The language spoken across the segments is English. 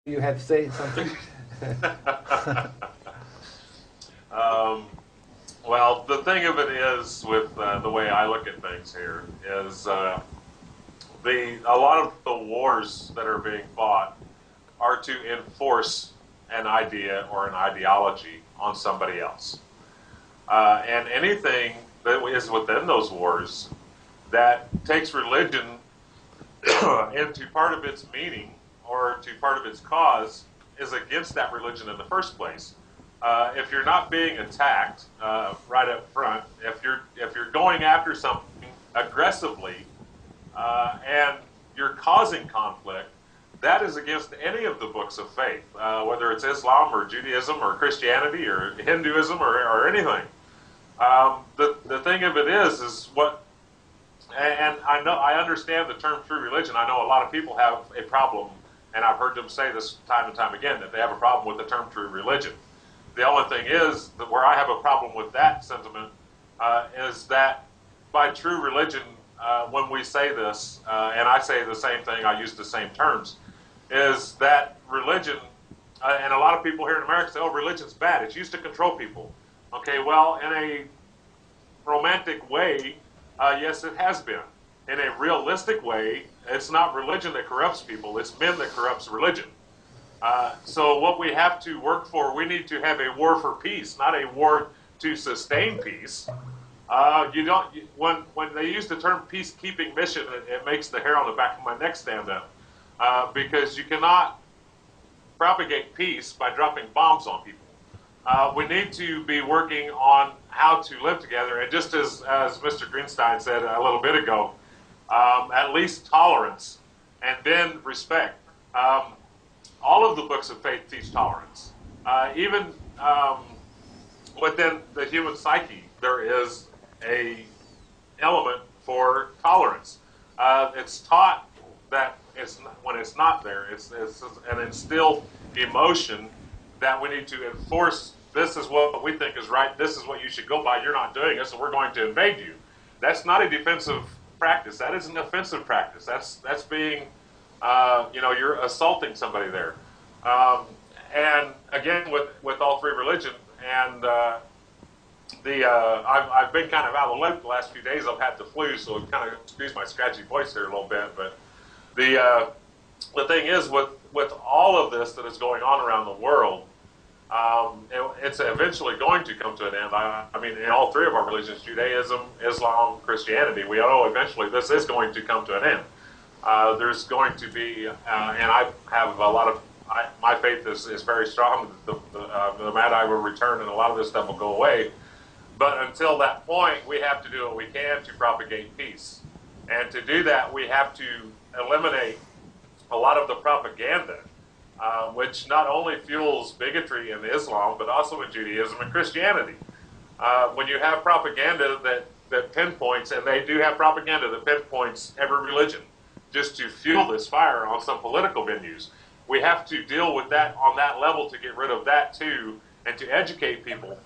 You had to say something? um, well, the thing of it is, with the way I look at things here, is a lot of the wars that are being fought are to enforce an idea or an ideology on somebody else. And anything that is within those wars that takes religion into part of its meaning or to part of its cause is against that religion in the first place. If you're not being attacked right up front, if you're going after something aggressively and you're causing conflict, that is against any of the books of faith, whether it's Islam or Judaism or Christianity or Hinduism or anything. The thing of it is what, and I understand the term true religion. I know a lot of people have a problem, and I've heard them say this time and time again, that they have a problem with the term true religion. The only thing is that where I have a problem with that sentiment is that by true religion, when we say this, and I say the same thing, I use the same terms, is that religion, and a lot of people here in America say, oh, religion's bad. It's used to control people. Okay, well, in a romantic way, yes, it has been. In a realistic way, it's not religion that corrupts people. It's men that corrupts religion. So what we have to work for, we need to have a war for peace, not a war to sustain peace. When they use the term peacekeeping mission, it makes the hair on the back of my neck stand up. Because you cannot propagate peace by dropping bombs on people. We need to be working on how to live together, and just as Mr. Greenstein said a little bit ago, at least tolerance, and then respect. All of the books of faith teach tolerance. Even within the human psyche, there is a element for tolerance. It's taught that when it's not there, it's an instilled emotion that we need to enforce. This is what we think is right. This is what you should go by. You're not doing it, so we're going to invade you. That's not a defensive practice. That is an offensive practice. That's being, you're assaulting somebody there. And again, with all three religions, and I've been kind of out of the loop the last few days. I've had the flu, so I've kind of excuse my scratchy voice here a little bit. But the thing is, with all of this that is going on around the world, it's eventually going to come to an end. I mean, in all three of our religions, Judaism, Islam, Christianity, we know eventually this is going to come to an end. There's going to be, and I have a lot of, my faith is very strong. The Mad Eye will return and a lot of this stuff will go away. But until that point, we have to do what we can to propagate peace. And to do that, we have to eliminate a lot of the propaganda, which not only fuels bigotry in Islam, but also in Judaism and Christianity. When you have propaganda that pinpoints, and they do have propaganda that pinpoints every religion, just to fuel this fire on some political venues, we have to deal with that on that level to get rid of that too, and to educate people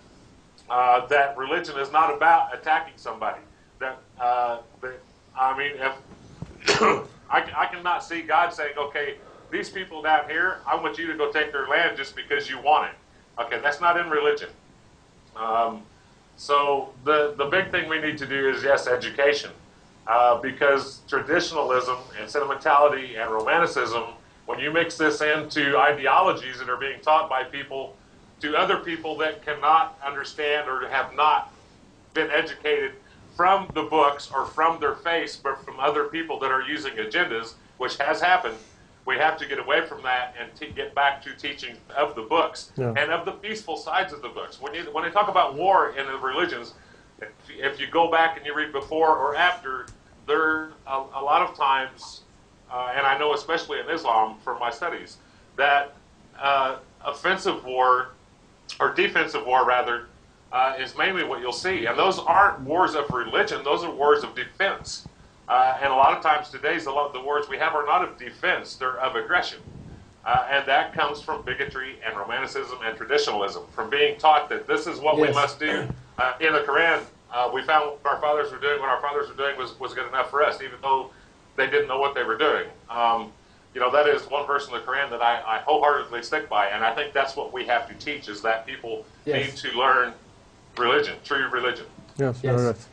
that religion is not about attacking somebody. I mean, if I cannot see God saying, okay, these people down here, I want you to go take their land just because you want it. Okay, that's not in religion. So the big thing we need to do is, yes, education. Because traditionalism and sentimentality and romanticism, when you mix this into ideologies that are being taught by people to other people that cannot understand or have not been educated from the books or from their faith, but from other people that are using agendas, which has happened, we have to get away from that and get back to teaching of the books and of the peaceful sides of the books. When they talk about war in the religions, if you go back and you read before or after, there a lot of times, and I know especially in Islam from my studies, that offensive war, or defensive war rather, is mainly what you'll see. And those aren't wars of religion, those are wars of defense. And a lot of times today, a lot of the wars we have are not of defense, they're of aggression. And that comes from bigotry and romanticism and traditionalism, from being taught that this is what we must do. In the Quran, we found what our fathers were doing was good enough for us, even though they didn't know what they were doing. that is one verse in the Quran that I wholeheartedly stick by, and I think that's what we have to teach, is that people need to learn religion, true religion. Yes, Yes. no, that's